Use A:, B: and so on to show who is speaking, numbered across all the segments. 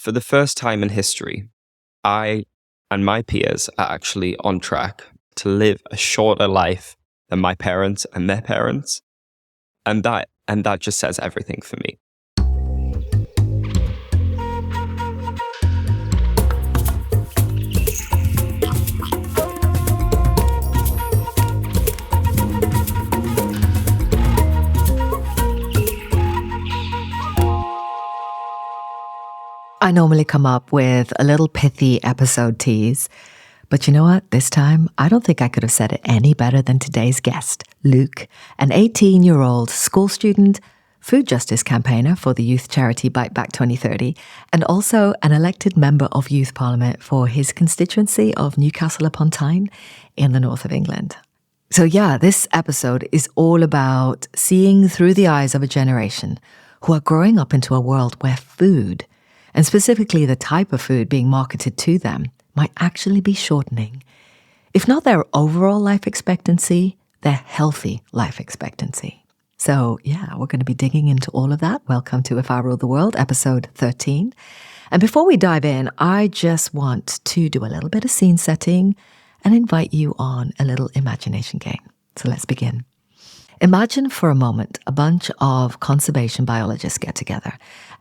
A: For the first time in history, I and my peers are actually on track to live a shorter life than my parents and their parents. And that just says everything for me.
B: I normally come up with a little pithy episode tease, but you know what? This time, I don't think I could have said it any better than today's guest, Luke, an 18-year-old school student, food justice campaigner for the youth charity Bite Back 2030, and also an elected member of Youth Parliament for his constituency of Newcastle upon Tyne in the north of England. So yeah, this episode is all about seeing through the eyes of a generation who are growing up into a world where food, and specifically the type of food being marketed to them, might actually be shortening, if not their overall life expectancy, their healthy life expectancy. So yeah, we're going to be digging into all of that. Welcome to If I Rule the World, episode 13. And before we dive in, I just want to do a little bit of scene setting and invite you on a little imagination game. So let's begin. Imagine for a moment a bunch of conservation biologists get together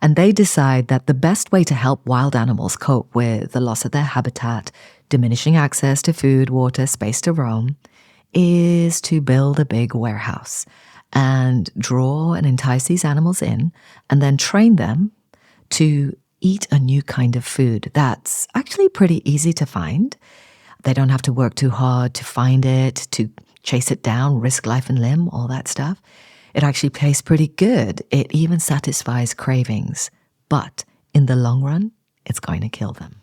B: and they decide that the best way to help wild animals cope with the loss of their habitat, diminishing access to food, water, space to roam, is to build a big warehouse and draw and entice these animals in and then train them to eat a new kind of food that's actually pretty easy to find. They don't have to work too hard to find it, to chase it down, risk life and limb, all that stuff. It actually tastes pretty good. It even satisfies cravings. But in the long run, it's going to kill them.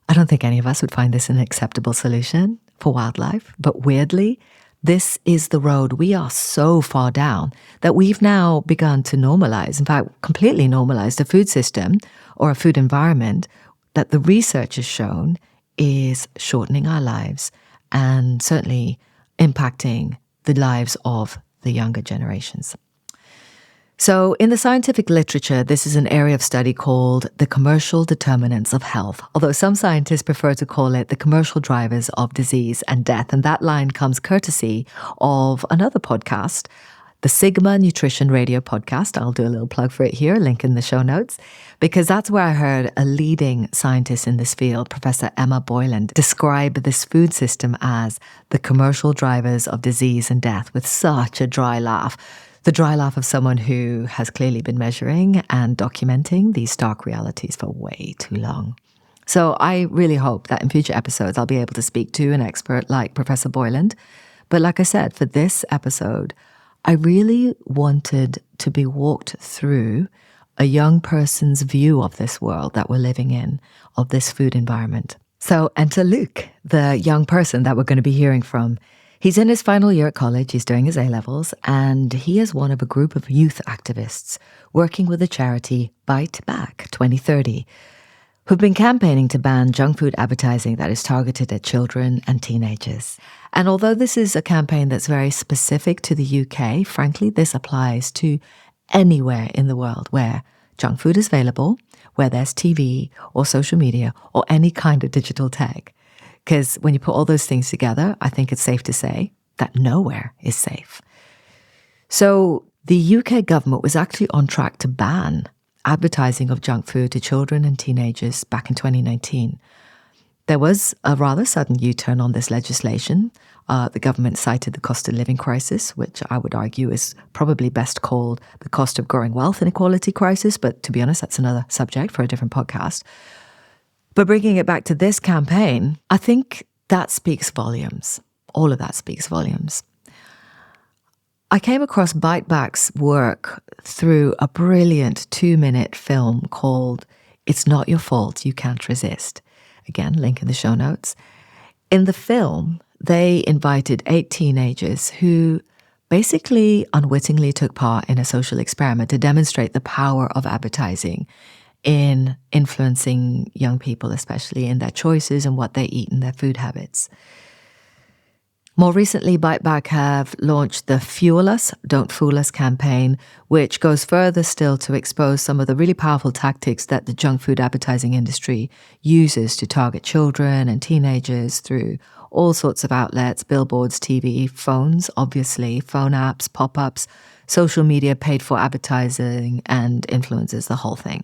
B: I don't think any of us would find this an acceptable solution for wildlife. But weirdly, this is the road we are so far down that we've now begun to normalize, in fact, completely normalize the food system or a food environment that the research has shown is shortening our lives and certainly impacting the lives of the younger generations. So in the scientific literature, this is an area of study called the commercial determinants of health, although some scientists prefer to call it the commercial drivers of disease and death. And that line comes courtesy of another podcast, the Sigma Nutrition Radio podcast. I'll do a little plug for it here, link in the show notes, because that's where I heard a leading scientist in this field, Professor Emma Boylan, describe this food system as the commercial drivers of disease and death with such a dry laugh. The dry laugh of someone who has clearly been measuring and documenting these stark realities for way too long. So I really hope that in future episodes, I'll be able to speak to an expert like Professor Boylan. But like I said, for this episode, I really wanted to be walked through a young person's view of this world that we're living in, of this food environment. So enter Luke, the young person that we're going to be hearing from. He's in his final year at college, he's doing his A-levels, and he is one of a group of youth activists working with the charity Bite Back 2030, who've been campaigning to ban junk food advertising that is targeted at children and teenagers. And although this is a campaign that's very specific to the UK, frankly, this applies to anywhere in the world where junk food is available, where there's TV or social media or any kind of digital tech. Because when you put all those things together, I think it's safe to say that nowhere is safe. So the UK government was actually on track to ban advertising of junk food to children and teenagers back in 2019. There was a rather sudden U-turn on this legislation. The government cited the cost of living crisis, which I would argue is probably best called the cost of growing wealth inequality crisis. But to be honest, that's another subject for a different podcast. But bringing it back to this campaign, I think that speaks volumes. All of that speaks volumes. I came across Bite Back's work through a brilliant 2-minute film called It's Not Your Fault, You Can't Resist. Again, link in the show notes. In the film, they invited 8 teenagers who basically unwittingly took part in a social experiment to demonstrate the power of advertising in influencing young people, especially in their choices and what they eat and their food habits. More recently, Bite Back have launched the Fuel Us, Don't Fool Us campaign, which goes further still to expose some of the really powerful tactics that the junk food advertising industry uses to target children and teenagers through all sorts of outlets, billboards, TV, phones, obviously, phone apps, pop-ups, social media, paid for advertising, and influencers, the whole thing.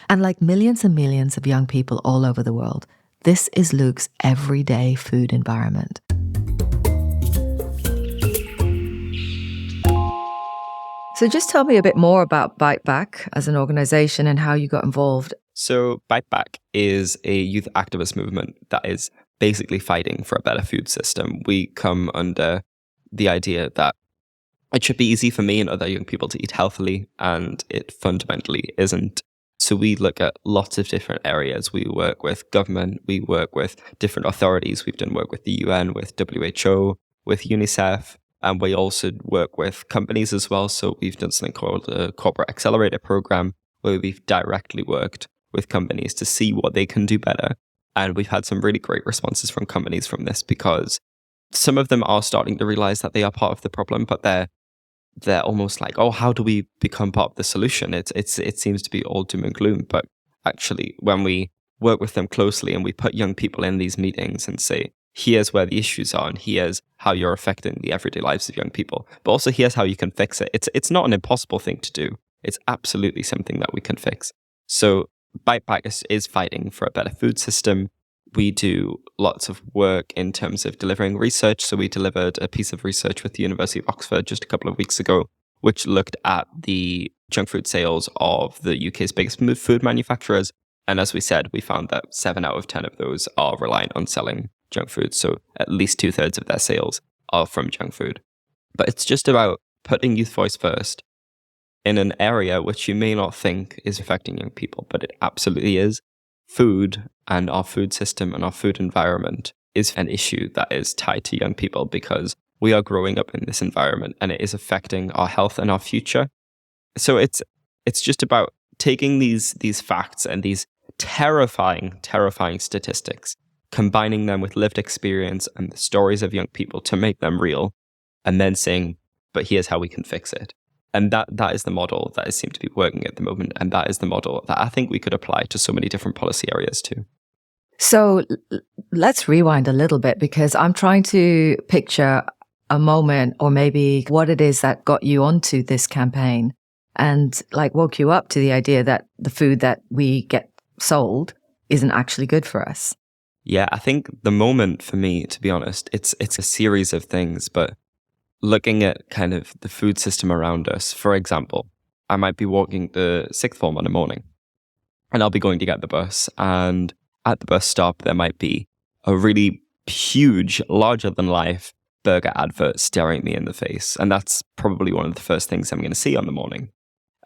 B: And like millions and millions of young people all over the world, this is Luke's everyday food environment. So just tell me a bit more about Bite Back as an organization and how you got involved.
A: So Bite Back is a youth activist movement that is basically fighting for a better food system. We come under the idea that it should be easy for me and other young people to eat healthily, and it fundamentally isn't. So we look at lots of different areas. We work with government, we work with different authorities. We've done work with the UN, with WHO, with UNICEF, and we also work with companies as well. So we've done something called a corporate accelerator program, where we've directly worked with companies to see what they can do better. And we've had some really great responses from companies from this, because some of them are starting to realize that they are part of the problem, but they're almost like, oh, how do we become part of the solution? It seems to be all doom and gloom. But actually, when we work with them closely and we put young people in these meetings and say, here's where the issues are, and here's how you're affecting the everyday lives of young people, but also here's how you can fix it. It's not an impossible thing to do. It's absolutely something that we can fix. So Bite Back is fighting for a better food system. We do lots of work in terms of delivering research. So we delivered a piece of research with the University of Oxford just a couple of weeks ago, which looked at the junk food sales of the UK's biggest food manufacturers. And as we said, we found that 7 out of 10 of those are reliant on selling junk food. So at least 2/3 of their sales are from junk food. But it's just about putting youth voice first in an area which you may not think is affecting young people, but it absolutely is. Food and our food system and our food environment is an issue that is tied to young people, because we are growing up in this environment and it is affecting our health and our future. So it's just about taking these facts and these terrifying statistics, combining them with lived experience and the stories of young people to make them real, and then saying, but here's how we can fix it. And that is the model that seems to be working at the moment. And that is the model that I think we could apply to so many different policy areas too.
B: So let's rewind a little bit, because I'm trying to picture a moment, or maybe what it is that got you onto this campaign and like woke you up to the idea that the food that we get sold isn't actually good for us.
A: Yeah, I think the moment for me, to be honest, it's a series of things, but looking at kind of the food system around us. For example, I might be walking the sixth form in the morning and I'll be going to get the bus, and at the bus stop there might be a really huge, larger than life burger advert staring me in the face, and that's probably one of the first things I'm going to see on the morning.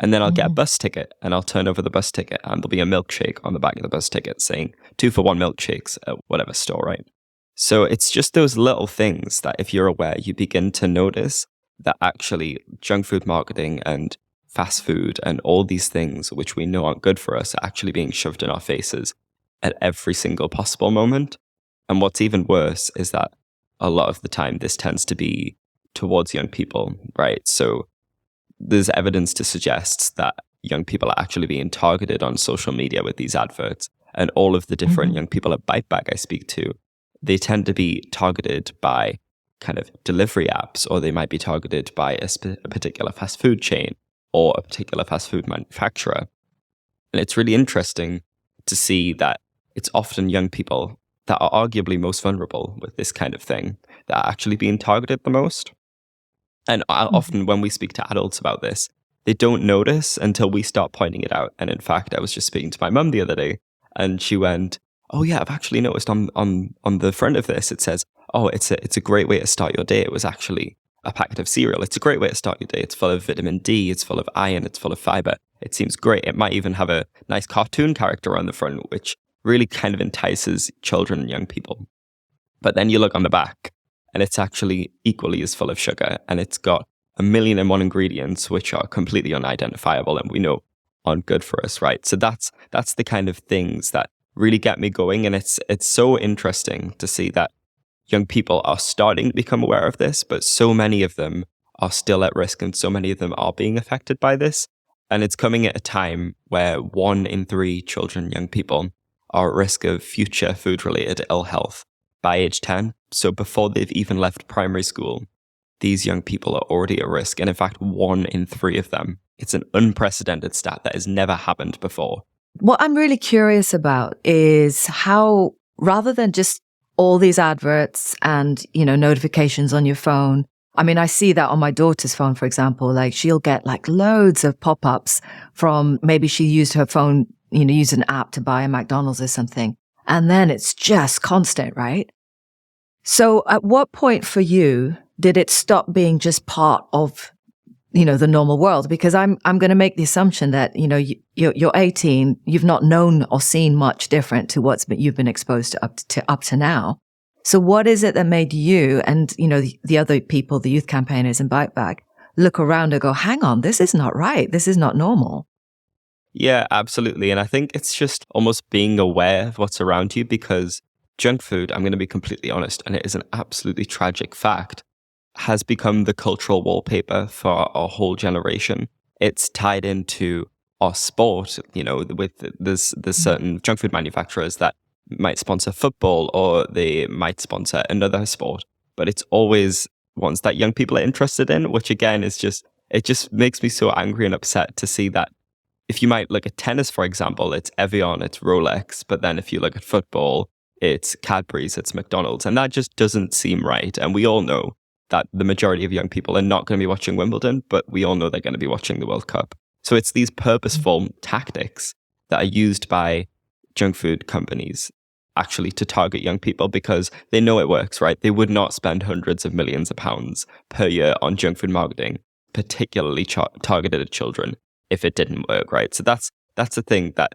A: And then I'll get a bus ticket and I'll turn over the bus ticket and there'll be a milkshake on the back of the bus ticket saying 2 for 1 milkshakes at whatever store, right? So it's just those little things that, if you're aware, you begin to notice that actually junk food marketing and fast food and all these things which we know aren't good for us are actually being shoved in our faces at every single possible moment. And what's even worse is that a lot of the time this tends to be towards young people, right? So there's evidence to suggest that young people are actually being targeted on social media with these adverts. And all of the different young people at Bite Back I speak to, they tend to be targeted by kind of delivery apps, or they might be targeted by a particular fast food chain or a particular fast food manufacturer. And it's really interesting to see that it's often young people that are arguably most vulnerable with this kind of thing that are actually being targeted the most. And often when we speak to adults about this, they don't notice until we start pointing it out. And in fact, I was just speaking to my mum the other day, and she went, "Oh yeah, I've actually noticed on the front of this, it says, oh, it's a great way to start your day. It was actually a packet of cereal. It's a great way to start your day. It's full of vitamin D, it's full of iron, it's full of fiber. It seems great. It might even have a nice cartoon character on the front, which really kind of entices children and young people." But then you look on the back, and it's actually equally as full of sugar, and it's got 1,000,001 ingredients which are completely unidentifiable and we know aren't good for us, right? So that's the kind of things that really get me going, and it's so interesting to see that young people are starting to become aware of this, but so many of them are still at risk and so many of them are being affected by this. And it's coming at a time where 1 in 3 children, young people, are at risk of future food-related ill health by age 10. So before they've even left primary school, these young people are already at risk. And in fact, 1 in 3 of them. It's an unprecedented stat that has never happened before.
B: What I'm really curious about is how, rather than just all these adverts and, notifications on your phone, I mean, I see that on my daughter's phone, for example, like she'll get like loads of pop-ups from maybe she used her phone, used an app to buy a McDonald's or something. And then it's just constant, right? So at what point for you did it stop being just part of, the normal world? Because I'm going to make the assumption that, you're 18, you've not known or seen much different to you've been exposed to up to now. So what is it that made you and, the other people, the youth campaigners in Bite Back, look around and go, hang on, this is not right. This is not normal.
A: Yeah, absolutely. And I think it's just almost being aware of what's around you, because junk food, I'm going to be completely honest, and it is an absolutely tragic fact, has become the cultural wallpaper for our whole generation. It's tied into our sport, with there's certain junk food manufacturers that might sponsor football or they might sponsor another sport, but it's always ones that young people are interested in, which again is it just makes me so angry and upset to see that. If you might look at tennis, for example, it's Evian, it's Rolex, but then if you look at football, it's Cadbury's, it's McDonald's, and that just doesn't seem right. And we all know that the majority of young people are not going to be watching Wimbledon, but we all know they're going to be watching the World Cup. So it's these purposeful tactics that are used by junk food companies actually to target young people because they know it works, right? They would not spend hundreds of millions of pounds per year on junk food marketing, particularly targeted at children, if it didn't work, right? So that's the thing that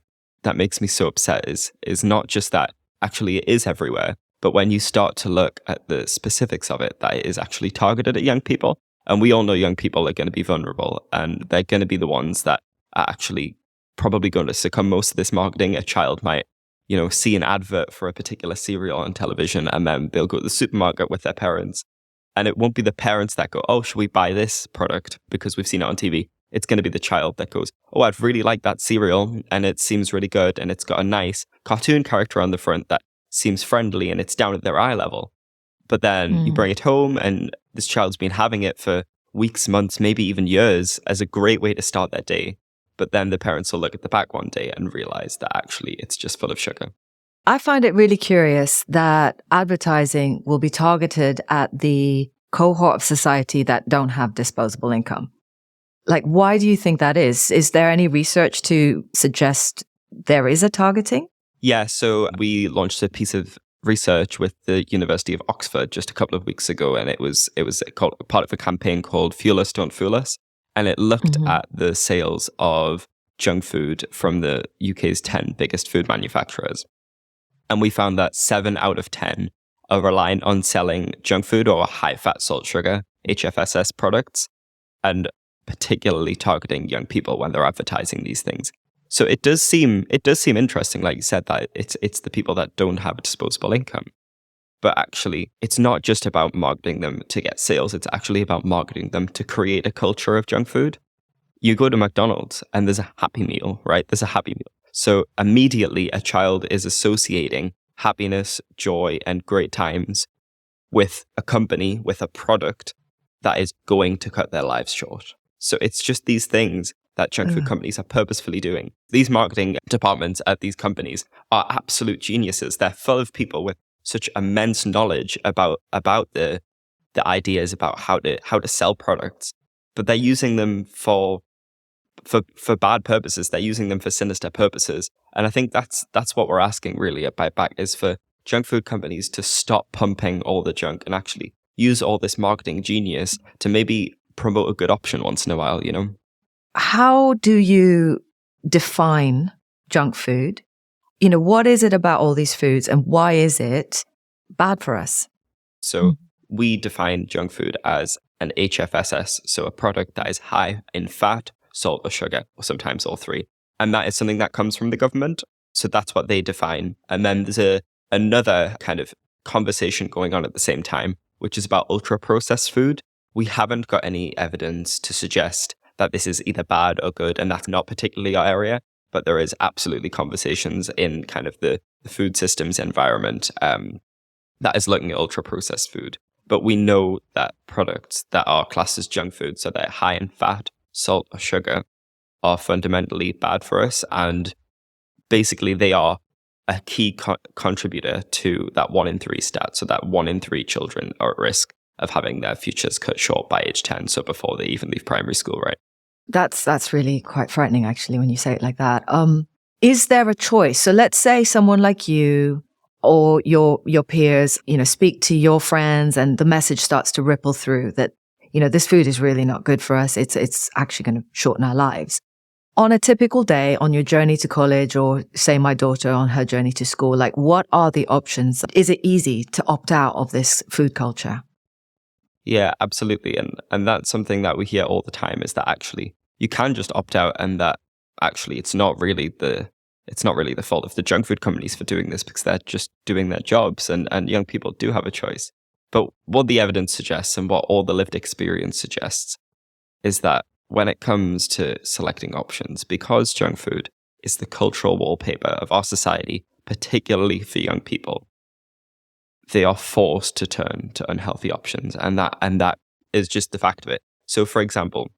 A: makes me so upset is not just that actually it is everywhere, but when you start to look at the specifics of it, that it is actually targeted at young people. And we all know young people are going to be vulnerable and they're going to be the ones that are actually probably going to succumb most of this marketing. A child might, see an advert for a particular cereal on television and then they'll go to the supermarket with their parents. And it won't be the parents that go, oh, should we buy this product because we've seen it on TV? It's going to be the child that goes, oh, I'd really like that cereal and it seems really good and it's got a nice cartoon character on the front that seems friendly and it's down at their eye level. But then you bring it home and this child's been having it for weeks, months, maybe even years as a great way to start their day. But then the parents will look at the back one day and realize that actually it's just full of sugar.
B: I find it really curious that advertising will be targeted at the cohort of society that don't have disposable income. Like, why do you think that is? Is there any research to suggest there is a targeting?
A: Yeah, so we launched a piece of research with the University of Oxford just a couple of weeks ago, and it was called part of a campaign called Fuel Us, Don't Fool Us, and it looked at the sales of junk food from the UK's 10 biggest food manufacturers. And we found that 7 out of 10 are reliant on selling junk food or high-fat salt sugar, HFSS products, and particularly targeting young people when they're advertising these things. So it does seem interesting, like you said, that it's the people that don't have disposable income. But actually, it's not just about marketing them to get sales. It's actually about marketing them to create a culture of junk food. You go to McDonald's and there's a Happy Meal, right? There's a Happy Meal. So immediately a child is associating happiness, joy, and great times with a company, with a product that is going to cut their lives short. So it's just these things that junk food companies are purposefully doing. These marketing departments at these companies are absolute geniuses. They're full of people with such immense knowledge about the ideas about how to sell products, but they're using them for bad purposes. They're using them for sinister purposes. And I think that's what we're asking really at Bite Back, is for junk food companies to stop pumping all the junk and actually use all this marketing genius to maybe promote a good option once in a while,
B: How do you define junk food? What is it about all these foods and why is it bad for us?
A: So we define junk food as an HFSS, so a product that is high in fat, salt, or sugar, or sometimes all three. And that is something that comes from the government. So that's what they define. And then there's another kind of conversation going on at the same time, which is about ultra-processed food. We haven't got any evidence to suggest that this is either bad or good, and that's not particularly our area, but there is absolutely conversations in kind of the food systems environment that is looking at ultra-processed food. But we know that products that are classed as junk food, so they're high in fat, salt, or sugar, are fundamentally bad for us. And basically, they are a key contributor to that 1 in 3 stat. So that 1 in 3 children are at risk of having their futures cut short by age 10, so before they even leave primary school, right?
B: That's really quite frightening, actually, when you say it like that. Is there a choice? So let's say someone like you or your peers, speak to your friends, and the message starts to ripple through that, this food is really not good for us. It's actually going to shorten our lives. On a typical day, on your journey to college, or say my daughter on her journey to school, like, what are the options? Is it easy to opt out of this food culture?
A: Yeah, absolutely. And that's something that we hear all the time, is that actually you can just opt out, and that actually it's not really the fault of the junk food companies for doing this, because they're just doing their jobs, and young people do have a choice. But what the evidence suggests, and what all the lived experience suggests, is that when it comes to selecting options, because junk food is the cultural wallpaper of our society, particularly for young people, they are forced to turn to unhealthy options. And that is just the fact of it. So, for example,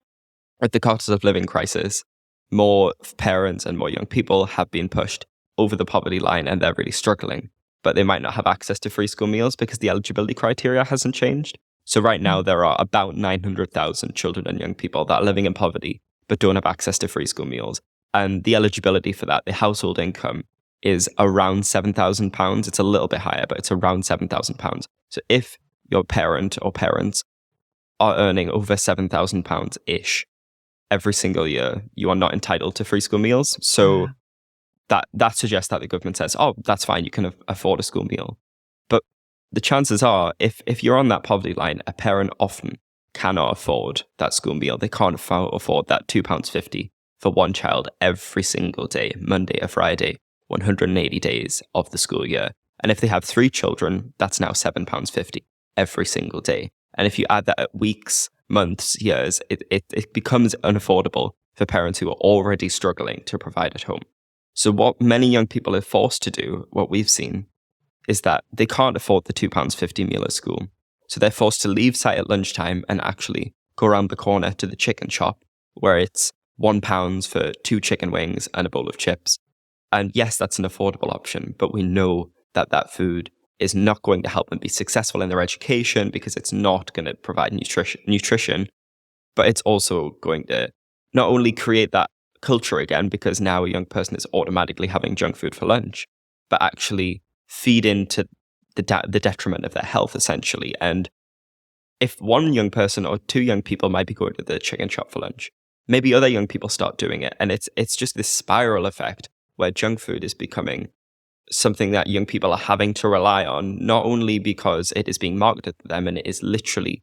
A: at the cost of living crisis, more parents and more young people have been pushed over the poverty line, and they're really struggling. But they might not have access to free school meals because the eligibility criteria hasn't changed. So right now, there are about 900,000 children and young people that are living in poverty but don't have access to free school meals. And the eligibility for that, the household income, is around £7,000. It's a little bit higher, but it's around £7,000. So if your parent or parents are earning over £7,000-ish every single year, you are not entitled to free school meals. So that suggests that the government says, oh, that's fine, you can afford a school meal. But the chances are, if you're on that poverty line, a parent often cannot afford that school meal. They can't afford that £2.50 for one child every single day, Monday to Friday, 180 days of the school year. And if they have 3 children, that's now £7.50 every single day. And if you add that at weeks, months, years, it becomes unaffordable for parents who are already struggling to provide at home. So what many young people are forced to do, what we've seen, is that they can't afford the £2.50 meal at school. So they're forced to leave site at lunchtime and actually go around the corner to the chicken shop, where it's £1 for 2 chicken wings and a bowl of chips. And yes, that's an affordable option, but we know that that food is not going to help them be successful in their education, because it's not going to provide nutrition, but it's also going to not only create that culture again, because now a young person is automatically having junk food for lunch, but actually feed into the detriment of their health, essentially. And if one young person or 2 young people might be going to the chicken shop for lunch, maybe other young people start doing it. And it's just this spiral effect where junk food is becoming something that young people are having to rely on, not only because it is being marketed to them and it is literally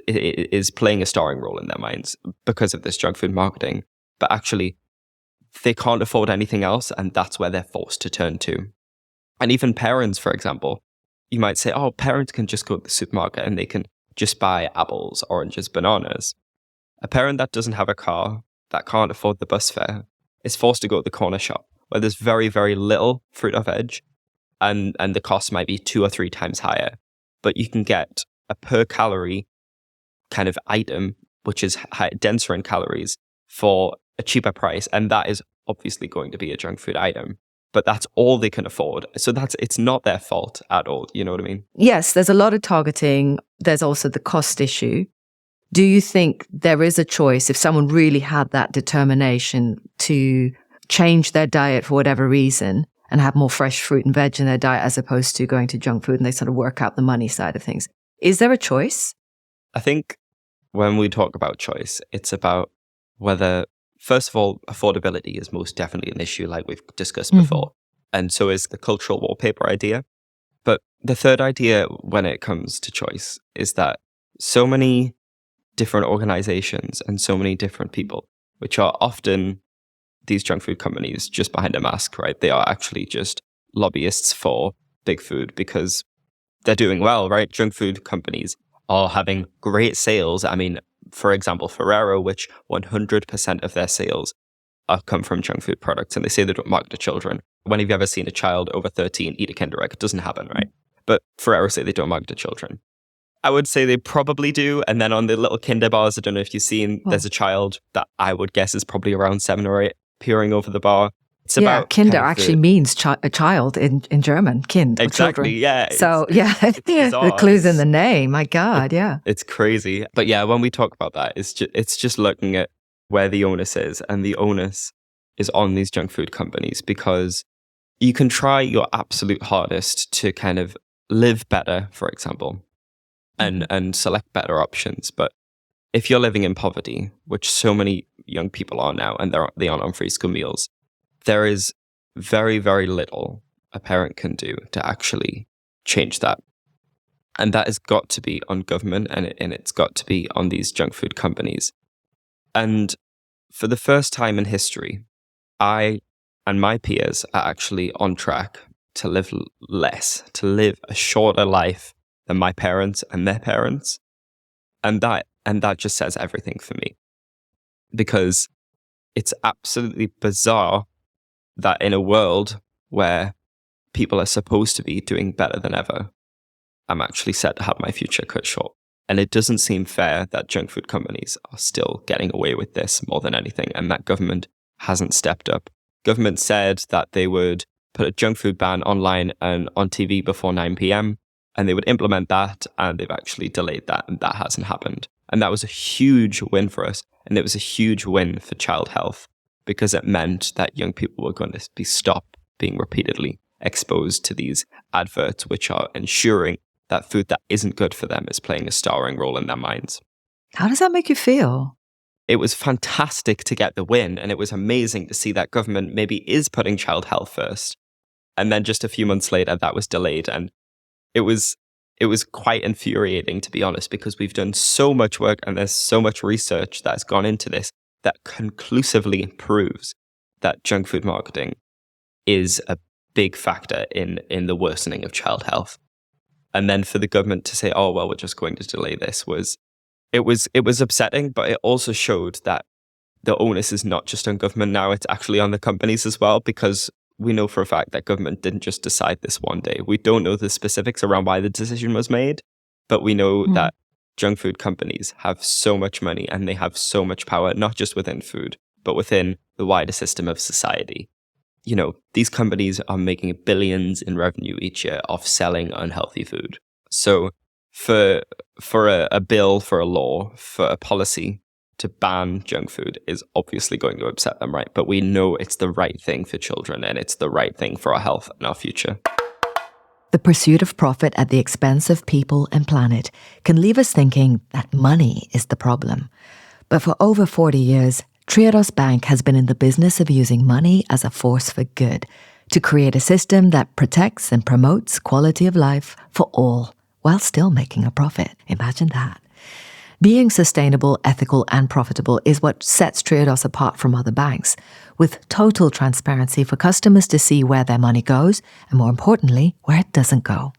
A: it is playing a starring role in their minds because of this junk food marketing, but actually they can't afford anything else, and that's where they're forced to turn to. And even parents, for example, you might say, oh, parents can just go to the supermarket and they can just buy apples, oranges, bananas. A parent that doesn't have a car, that can't afford the bus fare, is forced to go to the corner shop where there's very, very little fruit or veg, and the cost might be 2 or 3 times higher. But you can get a per calorie kind of item, which is denser in calories, for a cheaper price. And that is obviously going to be a junk food item. But that's all they can afford. So it's not their fault at all. You know what I mean?
B: Yes, there's a lot of targeting. There's also the cost issue. Do you think there is a choice, if someone really had that determination to change their diet for whatever reason and have more fresh fruit and veg in their diet, as opposed to going to junk food, and they sort of work out the money side of things? Is there a choice?
A: I think when we talk about choice, it's about whether, first of all, affordability is most definitely an issue, like we've discussed before. And so is the cultural wallpaper idea. But the third idea when it comes to choice is that so many different organizations and so many different people, which are often these junk food companies just behind a mask, right? They are actually just lobbyists for big food, because they're doing well, right? Junk food companies are having great sales. I mean, for example, Ferrero, which 100% of their sales come from junk food products, and they say they don't market to children. When have you ever seen a child over 13 eat a Kinder Egg? It doesn't happen, right? But Ferrero say they don't market to children. I would say they probably do. And then on the little Kinder bars, I don't know if you've seen, there's a child that I would guess is probably around 7 or 8 peering over the bar. It's about
B: Kinder
A: kind of
B: actually means a child in German, Kind.
A: Exactly, yeah.
B: So, it's the clues in the name. My God, yeah.
A: It's crazy. But yeah, when we talk about that, it's just looking at where the onus is. And the onus is on these junk food companies, because you can try your absolute hardest to kind of live better, for example, and select better options. But if you're living in poverty, which so many young people are now, and they aren't on free school meals, there is very, very little a parent can do to actually change that. And that has got to be on government, and it's got to be on these junk food companies. And for the first time in history, I and my peers are actually on track to live less, to live a shorter life than my parents and their parents. And that just says everything for me, because it's absolutely bizarre that in a world where people are supposed to be doing better than ever, I'm actually set to have my future cut short. And it doesn't seem fair that junk food companies are still getting away with this more than anything, and that government hasn't stepped up. Government said that they would put a junk food ban online and on TV before 9 p.m, and they would implement that, and they've actually delayed that, and that hasn't happened. And that was a huge win for us, and it was a huge win for child health, because it meant that young people were going to be stopped being repeatedly exposed to these adverts, which are ensuring that food that isn't good for them is playing a starring role in their minds.
B: How does that make you feel?
A: It was fantastic to get the win, and it was amazing to see that government maybe is putting child health first. And then just a few months later, that was delayed. And it was quite infuriating, to be honest, because we've done so much work and there's so much research that's gone into this that conclusively proves that junk food marketing is a big factor in the worsening of child health. And then for the government to say, oh, well, we're just going to delay this was upsetting, but it also showed that the onus is not just on government now, it's actually on the companies as well, because we know for a fact that government didn't just decide this one day. We don't know the specifics around why the decision was made, but we know that junk food companies have so much money and they have so much power, not just within food, but within the wider system of society. You know, these companies are making billions in revenue each year off selling unhealthy food. So for a bill, for a law, for a policy to ban junk food is obviously going to upset them, right? But we know it's the right thing for children, and it's the right thing for our health and our future.
B: The pursuit of profit at the expense of people and planet can leave us thinking that money is the problem. But for over 40 years, Triodos Bank has been in the business of using money as a force for good to create a system that protects and promotes quality of life for all while still making a profit. Imagine that. Being sustainable, ethical, and profitable is what sets Triodos apart from other banks, with total transparency for customers to see where their money goes, and more importantly, where it doesn't go.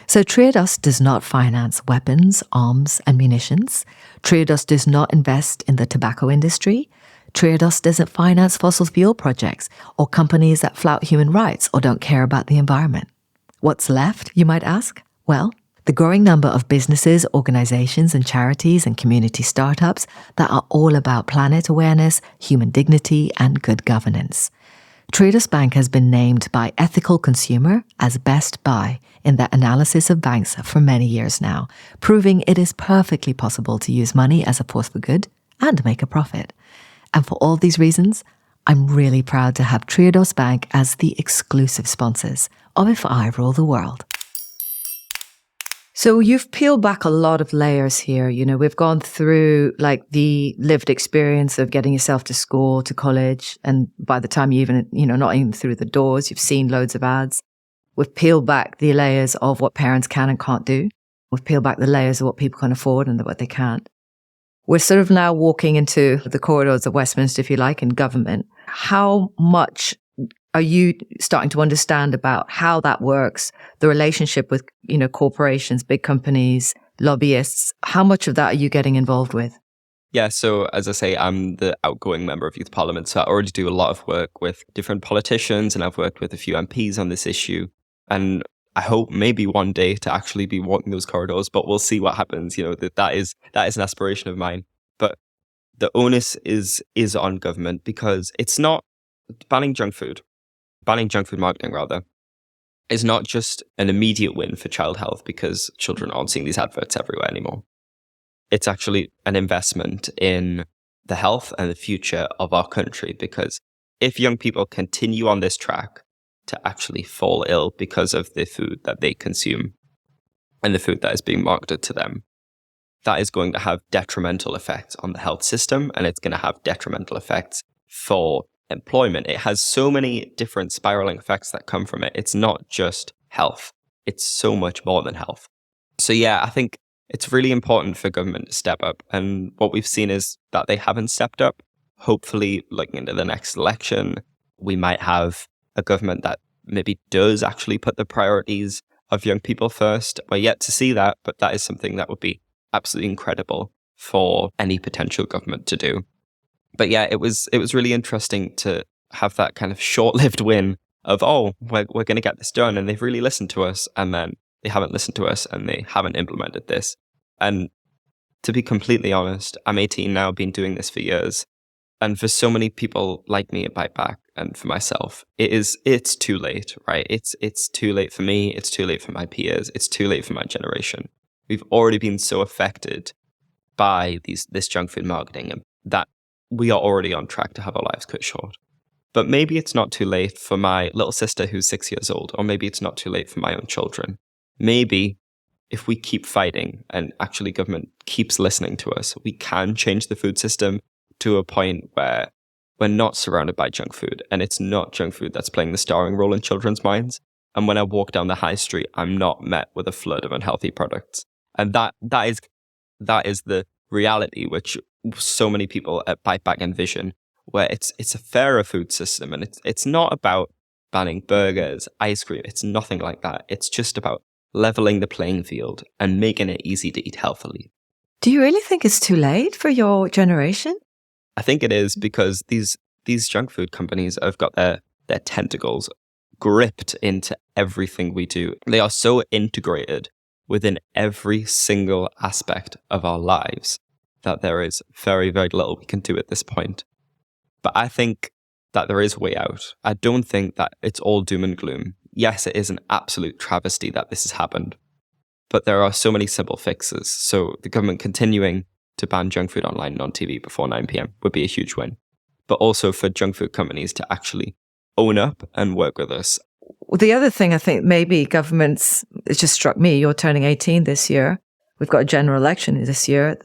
B: So Triodos does not finance weapons, arms, and munitions. Triodos does not invest in the tobacco industry. Triodos doesn't finance fossil fuel projects or companies that flout human rights or don't care about the environment. What's left, you might ask? Well, the growing number of businesses, organizations, and charities and community startups that are all about planet awareness, human dignity, and good governance. Triodos Bank has been named by Ethical Consumer as Best Buy in their analysis of banks for many years now, proving it is perfectly possible to use money as a force for good and make a profit. And for all these reasons, I'm really proud to have Triodos Bank as the exclusive sponsors of If I Rule the World. So you've peeled back a lot of layers here. You know, we've gone through like the lived experience of getting yourself to school, to college. And by the time you even, not even through the doors, you've seen loads of ads. We've peeled back the layers of what parents can and can't do. We've peeled back the layers of what people can afford and what they can't. We're sort of now walking into the corridors of Westminster, if you like, in government. How much are you starting to understand about how that works, the relationship with, corporations, big companies, lobbyists? How much of that are you getting involved with?
A: Yeah, so as I say, I'm the outgoing member of Youth Parliament, so I already do a lot of work with different politicians, and I've worked with a few MPs on this issue. And I hope maybe one day to actually be walking those corridors, but we'll see what happens. That is an aspiration of mine. But the onus is on government, because it's not banning junk food marketing rather, is not just an immediate win for child health because children aren't seeing these adverts everywhere anymore. It's actually an investment in the health and the future of our country, because if young people continue on this track to actually fall ill because of the food that they consume and the food that is being marketed to them, that is going to have detrimental effects on the health system, and it's going to have detrimental effects for employment. It has so many different spiraling effects that come from it. It's not just health. It's so much more than health. So yeah, I think it's really important for government to step up. And what we've seen is that they haven't stepped up. Hopefully, looking into the next election, we might have a government that maybe does actually put the priorities of young people first. We're yet to see that, but that is something that would be absolutely incredible for any potential government to do. But yeah, it was really interesting to have that kind of short-lived win of, we're going to get this done, and they've really listened to us, and then they haven't listened to us, and they haven't implemented this. And to be completely honest, I'm 18 now, been doing this for years, and for so many people like me at Bite Back, and for myself, it's too late, right? It's too late for me, it's too late for my peers, it's too late for my generation. We've already been so affected by this junk food marketing that we are already on track to have our lives cut short. But maybe it's not too late for my little sister who's 6 years old, or maybe it's not too late for my own children. Maybe if we keep fighting and actually government keeps listening to us, we can change the food system to a point where we're not surrounded by junk food, and it's not junk food that's playing the starring role in children's minds. And when I walk down the high street, I'm not met with a flood of unhealthy products. And that is the reality which so many people at Bite Back envision, where it's a fairer food system, and it's not about banning burgers, ice cream. It's nothing like that. It's just about leveling the playing field and making it easy to eat healthily.
B: Do you really think it's too late for your generation?
A: I think it is, because these junk food companies have got their tentacles gripped into everything we do. They are so integrated within every single aspect of our lives that there is very, very little we can do at this point. But I think that there is a way out. I don't think that it's all doom and gloom. Yes, it is an absolute travesty that this has happened, but there are so many simple fixes. So the government continuing to ban junk food online and on TV before 9 p.m. would be a huge win. But also for junk food companies to actually own up and work with us.
B: The other thing I think maybe governments, it just struck me, you're turning 18 this year. We've got a general election this year.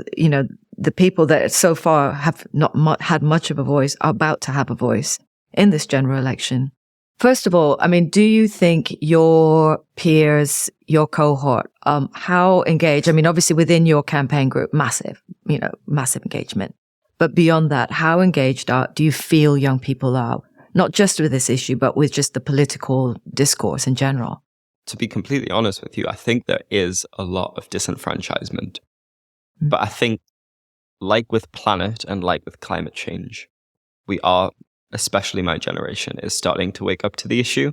B: The people that so far have not had much of a voice are about to have a voice in this general election. First of all, do you think your peers, your cohort, how engaged? Obviously within your campaign group, massive engagement. But beyond that, how engaged do you feel young people are? Not just with this issue, but with just the political discourse in general.
A: To be completely honest with you, I think there is a lot of disenfranchisement. But I think, like with planet and like with climate change, we are, especially my generation, is starting to wake up to the issue,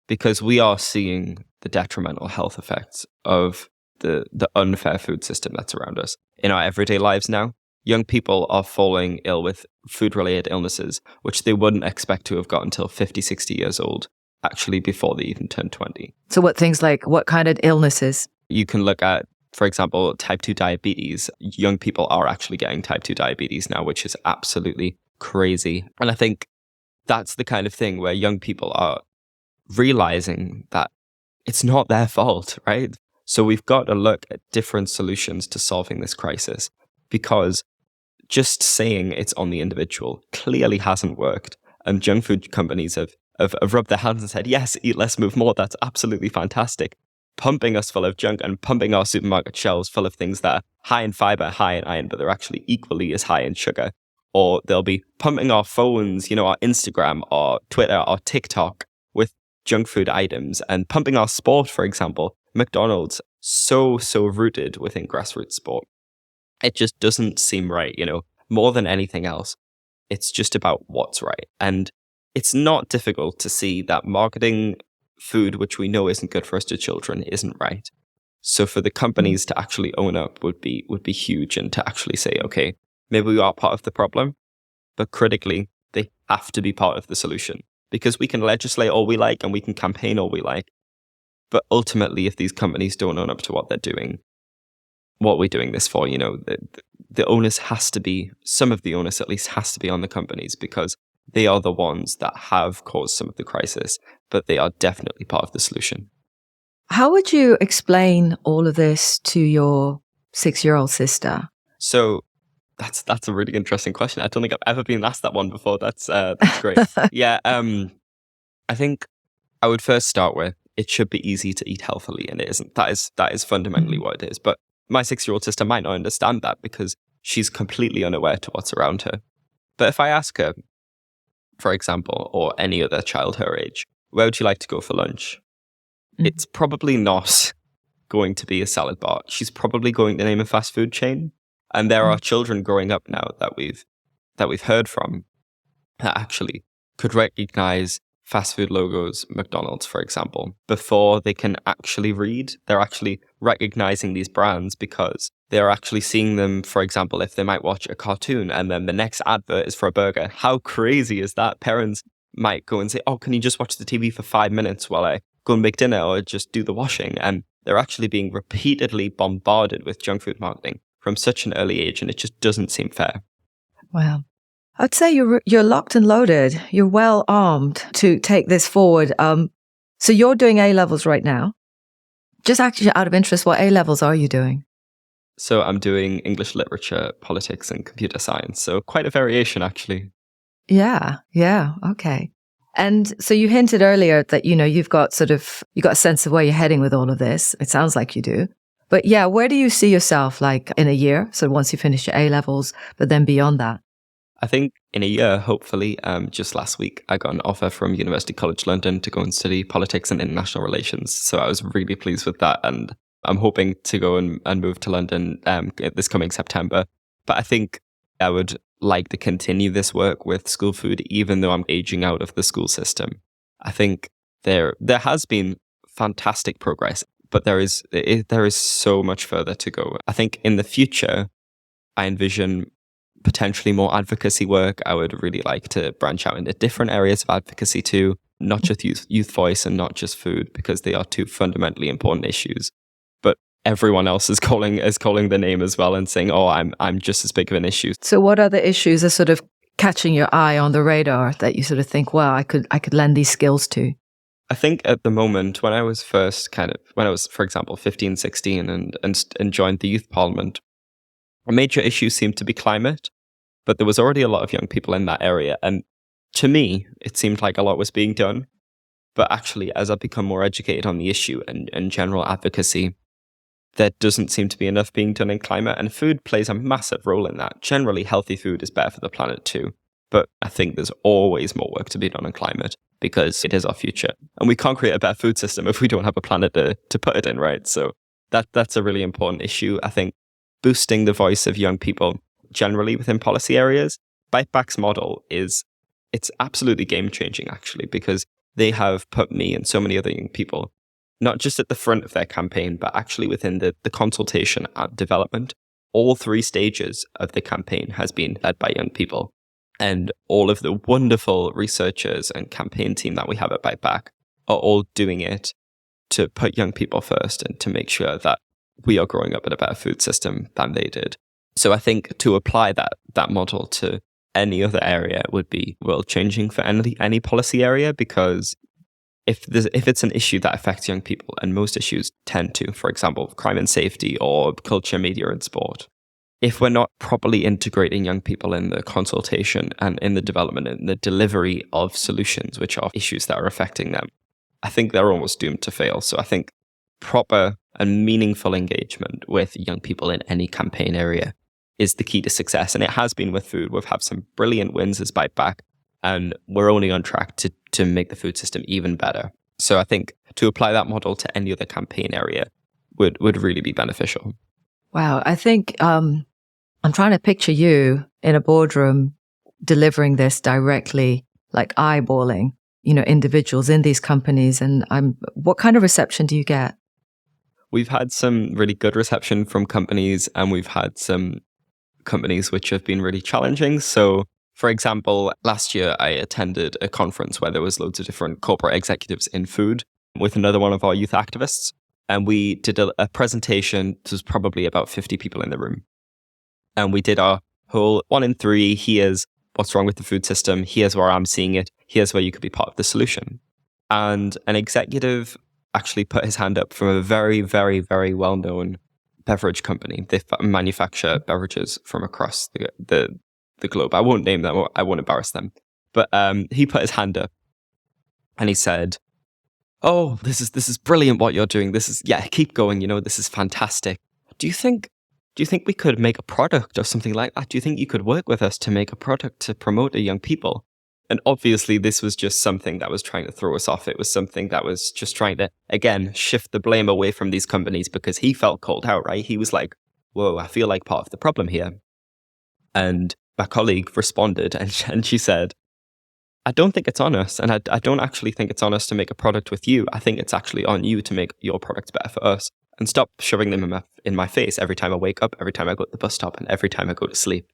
A: because we are seeing the detrimental health effects of the unfair food system that's around us in our everyday lives now. Young people are falling ill with food-related illnesses, which they wouldn't expect to have got until 50, 60 years old, actually before they even turn 20.
B: So what kind of illnesses?
A: You can look at, for example, type 2 diabetes. Young people are actually getting type 2 diabetes now, which is absolutely crazy. And I think that's the kind of thing where young people are realizing that it's not their fault, right? So we've got to look at different solutions to solving this crisis, because just saying it's on the individual clearly hasn't worked. And junk food companies have rubbed their hands and said, yes, eat less, move more. That's absolutely fantastic. Pumping us full of junk and pumping our supermarket shelves full of things that are high in fiber, high in iron, but they're actually equally as high in sugar, or they'll be pumping our phones, our Instagram, our Twitter, our TikTok with junk food items and pumping our sport, for example. McDonald's, so rooted within grassroots sport. It just doesn't seem right, more than anything else. It's just about what's right. And it's not difficult to see that marketing food, which we know isn't good for us to children, isn't right. So for the companies to actually own up would be huge, and to actually say, okay, maybe we are part of the problem, but critically, they have to be part of the solution, because we can legislate all we like and we can campaign all we like. But ultimately, if these companies don't own up to what they're doing, what are we doing this for? The onus has to be, some of the onus at least has to be on the companies, because they are the ones that have caused some of the crisis, but they are definitely part of the solution.
B: How would you explain all of this to your 6-year-old sister?
A: So that's a really interesting question. I don't think I've ever been asked that one before. That's great. Yeah, I think I would first start with, it should be easy to eat healthily, and it isn't. That is fundamentally what it is. But my 6-year-old sister might not understand that, because she's completely unaware to what's around her. But if I ask her, for example, or any other child her age, where would you like to go for lunch? It's probably not going to be a salad bar. She's probably going to name a fast food chain. And there are children growing up now that we've heard from that actually could recognize fast food logos, McDonald's, for example, before they can actually read. They're actually recognizing these brands because they're actually seeing them, for example, if they might watch a cartoon and then the next advert is for a burger. How crazy is that? Parents might go and say, oh, can you just watch the TV for 5 minutes while I go and make dinner or just do the washing? And they're actually being repeatedly bombarded with junk food marketing from such an early age, and it just doesn't seem fair.
B: Wow. I'd say you're locked and loaded. You're well armed to take this forward. So you're doing A-levels right now. Just actually out of interest, what A-levels are you doing?
A: So I'm doing English literature, politics, and computer science. So quite a variation, actually.
B: Yeah. Okay. And so you hinted earlier that, you've got a sense of where you're heading with all of this. It sounds like you do. But yeah, where do you see yourself like in a year? So once you finish your A-levels, but then beyond that?
A: I think in a year, hopefully. Just last week, I got an offer from University College London to go and study politics and international relations. So I was really pleased with that. And I'm hoping to go and move to London this coming September. But I think I would like to continue this work with school food, even though I'm aging out of the school system. I think there has been fantastic progress, but there is so much further to go. I think in the future, I envision potentially more advocacy work. I would really like to branch out into different areas of advocacy too, not just youth voice and not just food, because they are two fundamentally important issues. But everyone else is calling the name as well and saying, "Oh, I'm just as big of an issue." So
B: what other issues are sort of catching your eye on the radar that you sort of think, "Well, I could lend these skills to"?
A: I think at the moment, when I was, for example, 15, 16 and joined the youth parliament, a major issue seemed to be climate, but there was already a lot of young people in that area. And to me, it seemed like a lot was being done. But actually, as I've become more educated on the issue and general advocacy, there doesn't seem to be enough being done in climate, and food plays a massive role in that. Generally, healthy food is better for the planet too. But I think there's always more work to be done on climate, because it is our future. And we can't create a better food system if we don't have a planet to put it in, right? So that's a really important issue. I think boosting the voice of young people generally within policy areas, Bite Back's model it's absolutely game-changing, actually, because they have put me and so many other young people not just at the front of their campaign, but actually within the consultation and development. All 3 stages of the campaign has been led by young people. And all of the wonderful researchers and campaign team that we have at Bite Back are all doing it to put young people first and to make sure that we are growing up in a better food system than they did. So I think to apply that model to any other area would be world-changing for any policy area, because if it's an issue that affects young people, and most issues tend to, for example, crime and safety or culture, media, and sport, if we're not properly integrating young people in the consultation and in the development and the delivery of solutions, which are issues that are affecting them, I think they're almost doomed to fail. So I think proper and meaningful engagement with young people in any campaign area is the key to success. And it has been with food. We've had some brilliant wins as Bite Back, and we're only on track to make the food system even better. So I think to apply that model to any other campaign area would really be beneficial.
B: Wow. I think I'm trying to picture you in a boardroom delivering this directly, like eyeballing, individuals in these companies. And what kind of reception do you get?
A: We've had some really good reception from companies, and we've had some companies which have been really challenging. So, for example, last year I attended a conference where there was loads of different corporate executives in food with another one of our youth activists. And we did a presentation. There was probably about 50 people in the room. And we did our whole 1 in 3, here's what's wrong with the food system. Here's where I'm seeing it. Here's where you could be part of the solution. And an executive actually put his hand up from a very, very, very well-known beverage company. They manufacture beverages from across the globe. I won't name them. I won't embarrass them. But he put his hand up and he said, "Oh, this is brilliant what you're doing. Keep going. This is fantastic. Do you think we could make a product or something like that? Do you think you could work with us to make a product to promote to young people?" And obviously, this was just something that was trying to throw us off. It was something that was just trying to, again, shift the blame away from these companies because he felt called out, right? He was like, whoa, I feel like part of the problem here. And my colleague responded and she said, "I don't think it's on us. And I don't actually think it's on us to make a product with you. I think it's actually on you to make your products better for us. And stop shoving them in my face every time I wake up, every time I go to the bus stop, and every time I go to sleep."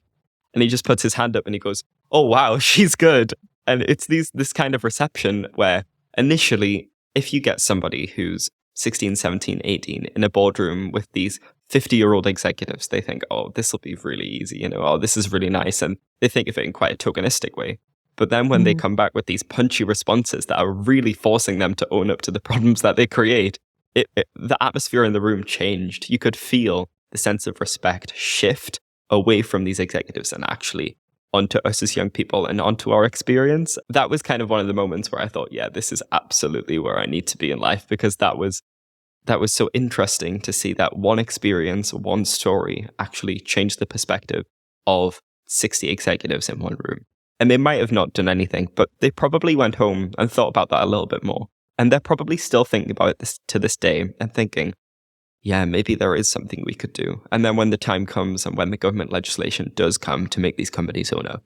A: And he just puts his hand up and he goes, "Oh, wow, she's good." And it's this kind of reception where initially, if you get somebody who's 16, 17, 18 in a boardroom with these 50-year-old executives, they think, oh, this will be really easy, oh, this is really nice. And they think of it in quite a tokenistic way. But then when they come back with these punchy responses that are really forcing them to own up to the problems that they create, the atmosphere in the room changed. You could feel the sense of respect shift away from these executives and actually onto us as young people and onto our experience. That was kind of one of the moments where I thought, yeah, this is absolutely where I need to be in life, because that was so interesting to see that one experience, one story actually changed the perspective of 60 executives in one room. And they might have not done anything, but they probably went home and thought about that a little bit more. And they're probably still thinking about this to this day and thinking, yeah, maybe there is something we could do. And then when the time comes and when the government legislation does come to make these companies own up,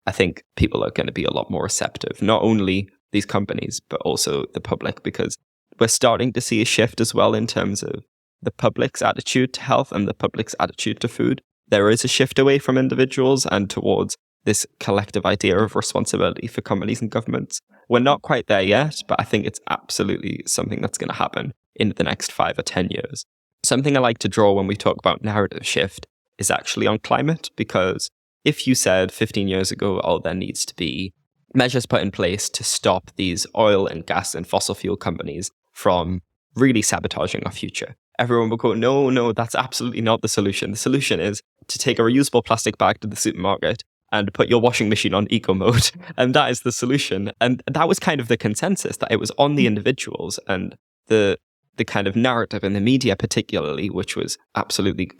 A: I think people are going to be a lot more receptive, not only these companies, but also the public, because we're starting to see a shift as well in terms of the public's attitude to health and the public's attitude to food. There is a shift away from individuals and towards this collective idea of responsibility for companies and governments. We're not quite there yet, but I think it's absolutely something that's going to happen in the next 5 or 10 years. Something I like to draw when we talk about narrative shift is actually on climate, because if you said 15 years ago, oh, there needs to be measures put in place to stop these oil and gas and fossil fuel companies from really sabotaging our future, everyone would go, no, that's absolutely not the solution. The solution is to take a reusable plastic bag to the supermarket and put your washing machine on eco mode. And that is the solution. And that was kind of the consensus, that it was on the individuals, and the kind of narrative in the media particularly, which was absolutely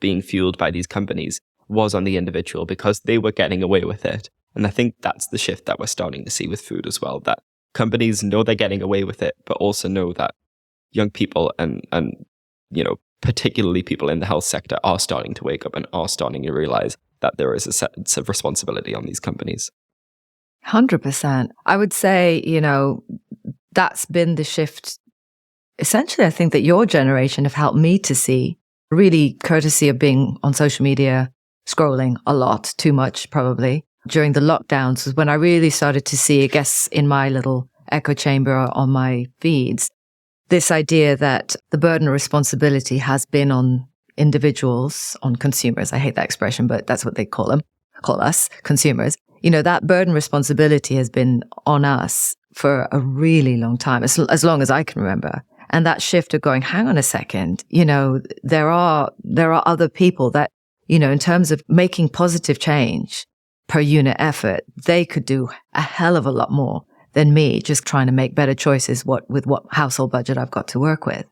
A: being fueled by these companies, was on the individual because they were getting away with it. And I think that's the shift that we're starting to see with food as well, that companies know they're getting away with it, but also know that young people and particularly people in the health sector are starting to wake up and are starting to realize that there is a sense of responsibility on these companies.
B: 100%. I would say, that's been the shift. Essentially, I think that your generation have helped me to see, really courtesy of being on social media, scrolling a lot, too much probably, during the lockdowns was when I really started to see, I guess, in my little echo chamber on my feeds, this idea that the burden of responsibility has been on individuals, on consumers. I hate that expression, but that's what they call us, consumers. That burden responsibility has been on us for a really long time, as long as I can remember. And that shift of going, hang on a second, there are other people that, in terms of making positive change per unit effort, they could do a hell of a lot more than me just trying to make better choices with what household budget I've got to work with.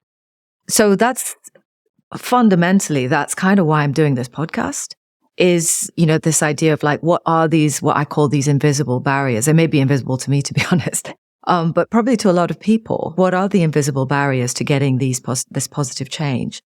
B: So that's fundamentally, that's kind of why I'm doing this podcast, is, this idea of like, what are these, what I call these invisible barriers? They may be invisible to me, to be honest. But probably to a lot of people, what are the invisible barriers to getting this positive change?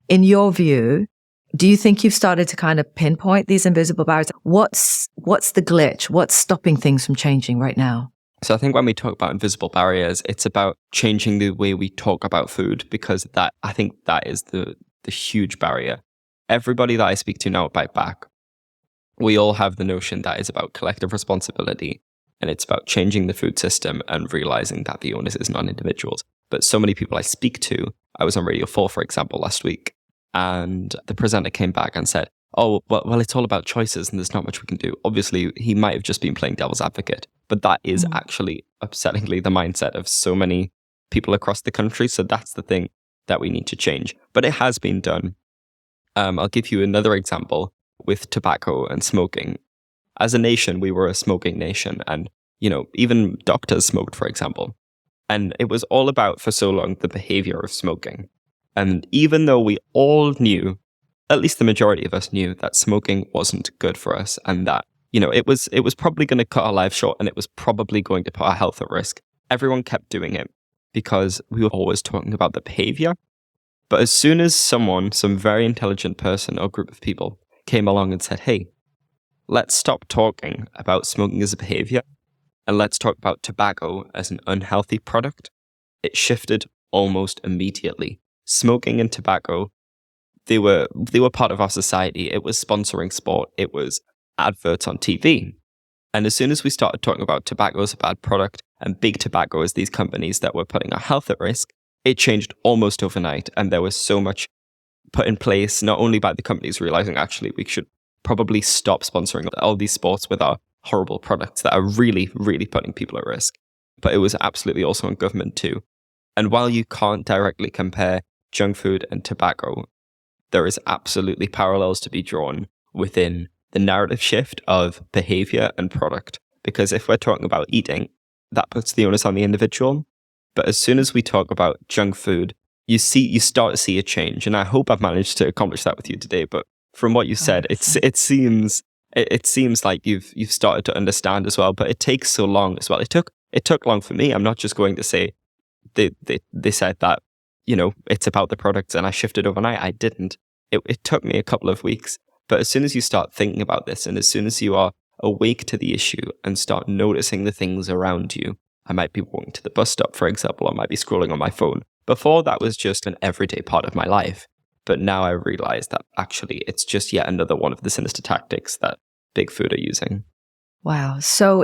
B: In your view, do you think you've started to kind of pinpoint these invisible barriers? What's the glitch? What's stopping things from changing right now?
A: So I think when we talk about invisible barriers, it's about changing the way we talk about food, because I think that is the huge barrier. Everybody that I speak to now about back, we all have the notion that it's about collective responsibility, and it's about changing the food system and realizing that the onus is not on individuals. But so many people I speak to, I was on Radio 4, for example, last week, and the presenter came back and said, oh, well, it's all about choices and there's not much we can do. Obviously, he might have just been playing devil's advocate, but that is actually upsettingly the mindset of so many people across the country. So that's the thing that we need to change. But it has been done. I'll give you another example with tobacco and smoking. As a nation, we were a smoking nation, and even doctors smoked, for example. And it was all about, for so long, the behavior of smoking. And even though we all knew, at least the majority of us knew, that smoking wasn't good for us, and that it was probably going to cut our lives short, and it was probably going to put our health at risk, everyone kept doing it because we were always talking about the behavior. But as soon as some very intelligent person or group of people came along and said, hey, let's stop talking about smoking as a behavior and let's talk about tobacco as an unhealthy product, it shifted almost immediately. Smoking and tobacco, they were part of our society. It was sponsoring sport. It was adverts on TV. And as soon as we started talking about tobacco as a bad product and big tobacco as these companies that were putting our health at risk, it changed almost overnight. And there was so much put in place, not only by the companies realizing actually we should probably stop sponsoring all these sports with our horrible products that are really, really putting people at risk, but it was absolutely also on government too. And while you can't directly compare junk food and tobacco, there is absolutely parallels to be drawn within the narrative shift of behavior and product. Because if we're talking about eating, that puts the onus on the individual. But as soon as we talk about junk food, you start to see a change. And I hope I've managed to accomplish that with you today. But from what you said, it seems like you've started to understand as well. But it takes so long as well. It took long for me. I'm not just going to say they said that it's about the products and I shifted overnight. I didn't. It took me a couple of weeks. But as soon as you start thinking about this, and as soon as you are awake to the issue and start noticing the things around you, I might be walking to the bus stop, for example, I might be scrolling on my phone. Before, that was just an everyday part of my life. But now I realize that actually it's just yet another one of the sinister tactics that big food are using.
B: Wow. So,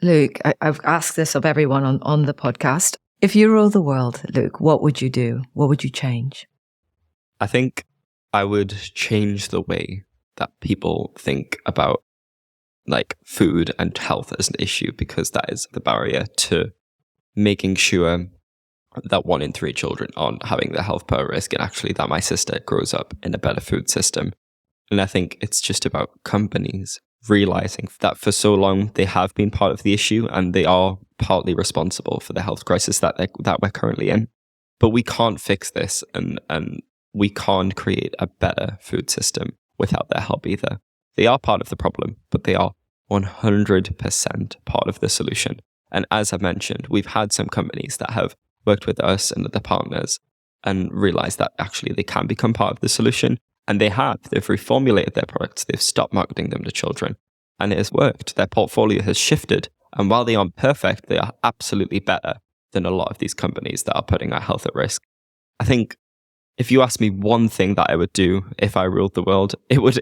B: Luke, I've asked this of everyone on the podcast. If you rule the world, Luke, what would you do? What would you change?
A: I think I would change the way that people think about food and health as an issue, because that is the barrier to making sure that 1 in 3 children aren't having their health put at risk, and actually that my sister grows up in a better food system. And I think it's just about companies realizing that for so long they have been part of the issue and they are partly responsible for the health crisis that we're currently in. But we can't fix this, and we can't create a better food system without their help either. They are part of the problem, but they are 100% part of the solution. And as I mentioned, we've had some companies that have worked with us and other partners and realized that actually they can become part of the solution. And they've reformulated their products. They've stopped marketing them to children. And it has worked. Their portfolio has shifted. And while they aren't perfect, they are absolutely better than a lot of these companies that are putting our health at risk. I think if you ask me one thing that I would do if I ruled the world, it would,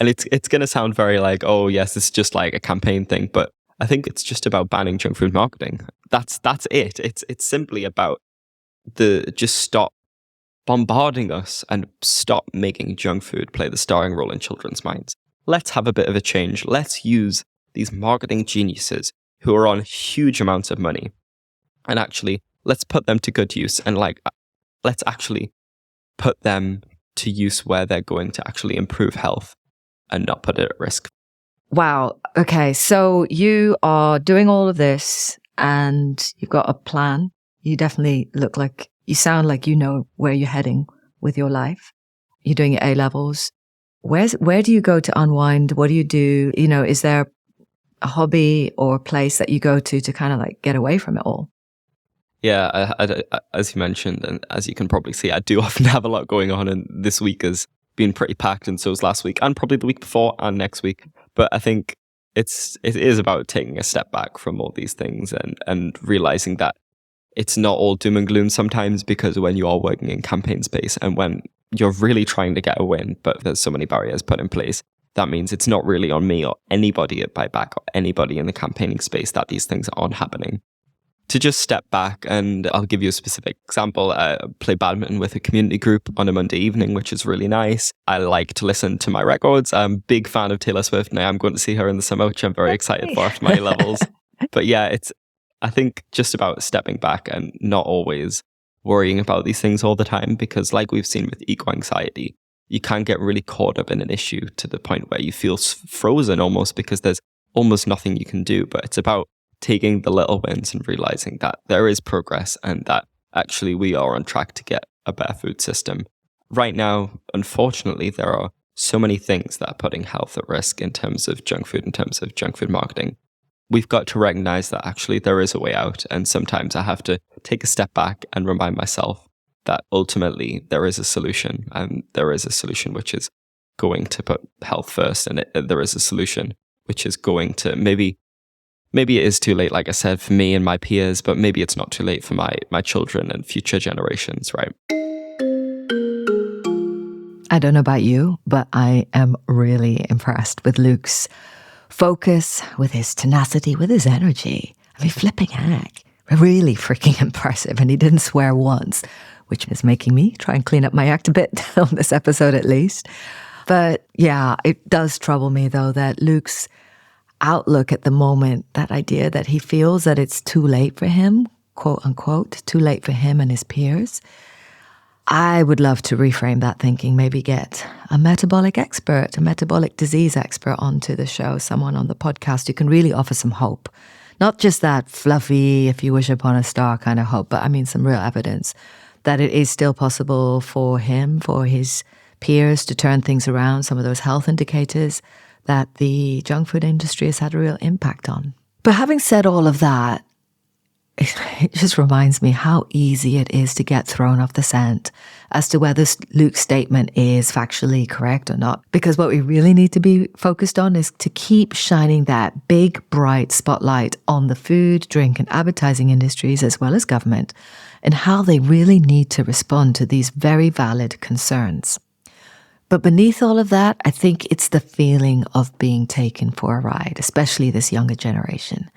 A: and it's going to sound very oh yes, it's just like a campaign thing, but I think it's just about banning junk food marketing. That's it. It's simply about just stop bombarding us and stop making junk food play the starring role in children's minds. Let's have a bit of a change. Let's use these marketing geniuses who are on huge amounts of money, and actually let's put them to good use, and let's actually put them to use where they're going to actually improve health and not put it at risk.
B: Wow. Okay. So you are doing all of this and you've got a plan. You definitely you sound like you know where you're heading with your life. You're doing your A-levels. where do you go to unwind? What do you do? You know, is there a hobby or a place that you go to kind of like get away from it all?
A: Yeah, as you mentioned, and as you can probably see, I do often have a lot going on, and this week has been pretty packed, and so was last week, and probably the week before, and next week. But I think it is about taking a step back from all these things and realizing that it's not all doom and gloom sometimes, because when you are working in campaign space and when you're really trying to get a win, but there's so many barriers put in place, that means it's not really on me or anybody at Buyback or anybody in the campaigning space that these things aren't happening. To just step back, and I'll give you a specific example. I play badminton with a community group on a Monday evening, which is really nice. I like to listen to my records. I'm a big fan of Taylor Swift, and I am going to see her in the summer, which I'm very excited for after my levels. But yeah, I think just about stepping back and not always worrying about these things all the time, because like we've seen with eco-anxiety, you can get really caught up in an issue to the point where you feel frozen almost, because there's almost nothing you can do. But it's about taking the little wins and realizing that there is progress and that actually we are on track to get a better food system. Right now, unfortunately, there are so many things that are putting health at risk in terms of junk food, in terms of junk food marketing. We've got to recognize that actually there is a way out. And sometimes I have to take a step back and remind myself that ultimately there is a solution, and there is a solution which is going to put health first. And there is a solution which is going to maybe it is too late, like I said, for me and my peers, but maybe it's not too late for my children and future generations, right?
B: I don't know about you, but I am really impressed with Luke's focus, with his tenacity, with his energy. I mean, flipping heck, really freaking impressive. And he didn't swear once, which is making me try and clean up my act a bit on this episode at least. But yeah, it does trouble me though that Luke's outlook at the moment, that idea that he feels that it's too late for him, quote unquote, too late for him and his peers. I would love to reframe that thinking, maybe get a metabolic expert, a metabolic disease expert onto the show, someone on the podcast who can really offer some hope. Not just that fluffy, if you wish upon a star kind of hope, but I mean some real evidence that it is still possible for him, for his peers to turn things around, some of those health indicators that the junk food industry has had a real impact on. But having said all of that, it just reminds me how easy it is to get thrown off the scent as to whether Luke's statement is factually correct or not. Because what we really need to be focused on is to keep shining that big, bright spotlight on the food, drink, and advertising industries, as well as government, and how they really need to respond to these very valid concerns. But beneath all of that, I think it's the feeling of being taken for a ride, especially this younger generation.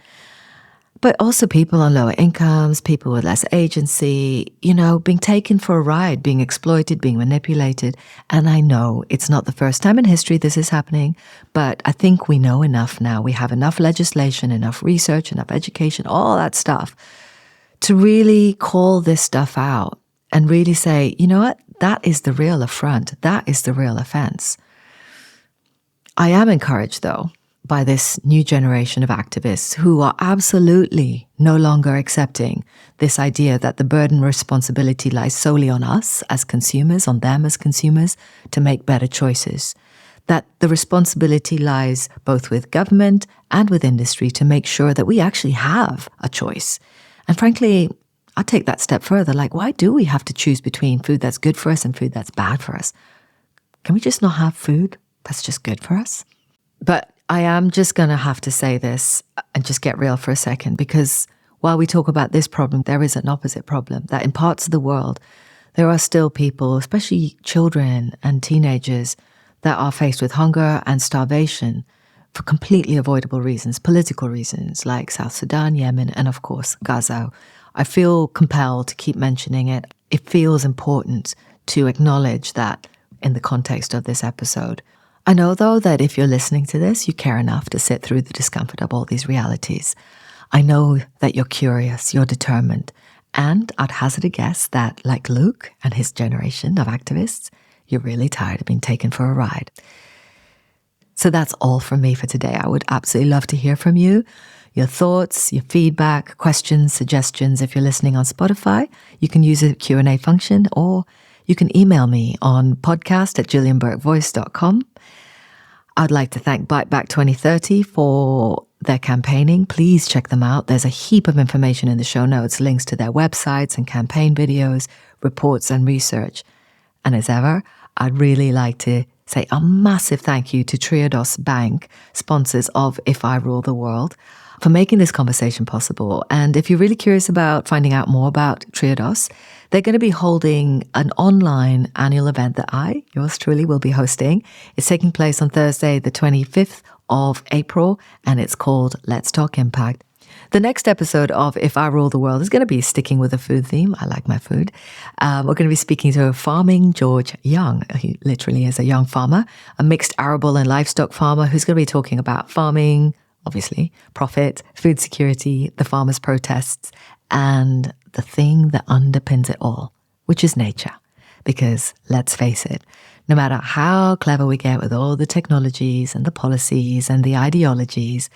B: But also people on lower incomes, people with less agency, being taken for a ride, being exploited, being manipulated. And I know it's not the first time in history this is happening, but I think we know enough now. We have enough legislation, enough research, enough education, all that stuff to really call this stuff out and really say, you know what? That is the real affront. That is the real offense. I am encouraged, though, by this new generation of activists who are absolutely no longer accepting this idea that the burden and responsibility lies solely on us as consumers, on them as consumers, to make better choices. That the responsibility lies both with government and with industry to make sure that we actually have a choice. And frankly, I'll take that step further. Like, why do we have to choose between food that's good for us and food that's bad for us? Can we just not have food that's just good for us? But I am just going to have to say this and just get real for a second, because while we talk about this problem, there is an opposite problem, that in parts of the world, there are still people, especially children and teenagers, that are faced with hunger and starvation for completely avoidable reasons, political reasons, like South Sudan, Yemen, and of course, Gaza. I feel compelled to keep mentioning it. It feels important to acknowledge that in the context of this episode. I know, though, that if you're listening to this, you care enough to sit through the discomfort of all these realities. I know that you're curious, you're determined, and I'd hazard a guess that, like Luke and his generation of activists, you're really tired of being taken for a ride. So that's all from me for today. I would absolutely love to hear from you. Your thoughts, your feedback, questions, suggestions. If you're listening on Spotify, you can use a Q&A function, or you can email me on podcast@gillianburkevoice.com. I'd like to thank Bite Back 2030 for their campaigning. Please check them out. There's a heap of information in the show notes, links to their websites and campaign videos, reports and research. And as ever, I'd really like to say a massive thank you to Triodos Bank, sponsors of If I Rule the World, for making this conversation possible. And if you're really curious about finding out more about Triodos, they're going to be holding an online annual event that I, yours truly, will be hosting. It's taking place on Thursday, the 25th of April, and it's called Let's Talk Impact. The next episode of If I Rule the World is going to be sticking with the food theme. I like my food. We're going to be speaking to Farming George Young. He literally is a young farmer, a mixed arable and livestock farmer who's going to be talking about farming, obviously, profit, food security, the farmers' protests, and the thing that underpins it all, which is nature. Because let's face it, no matter how clever we get with all the technologies and the policies and the ideologies,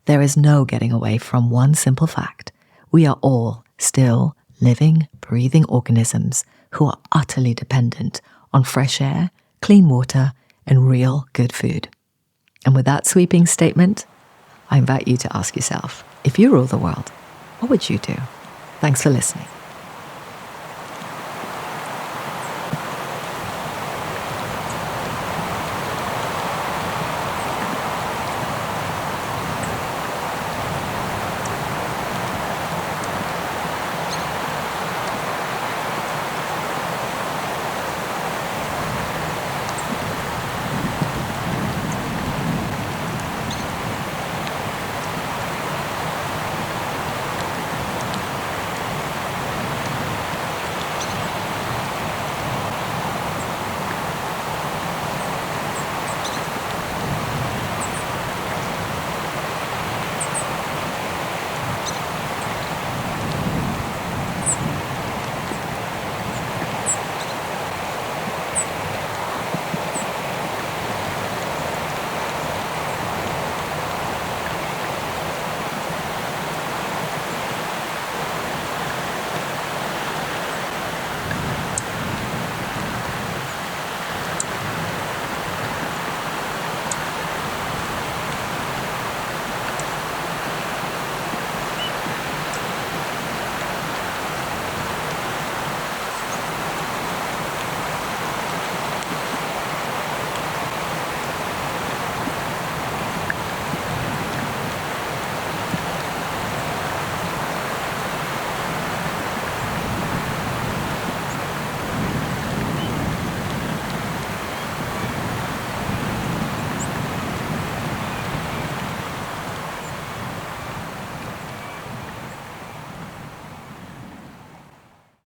B: there is no getting away from one simple fact. We are all still living, breathing organisms who are utterly dependent on fresh air, clean water, and real good food. And with that sweeping statement, I invite you to ask yourself, if you rule the world, what would you do? Thanks for listening.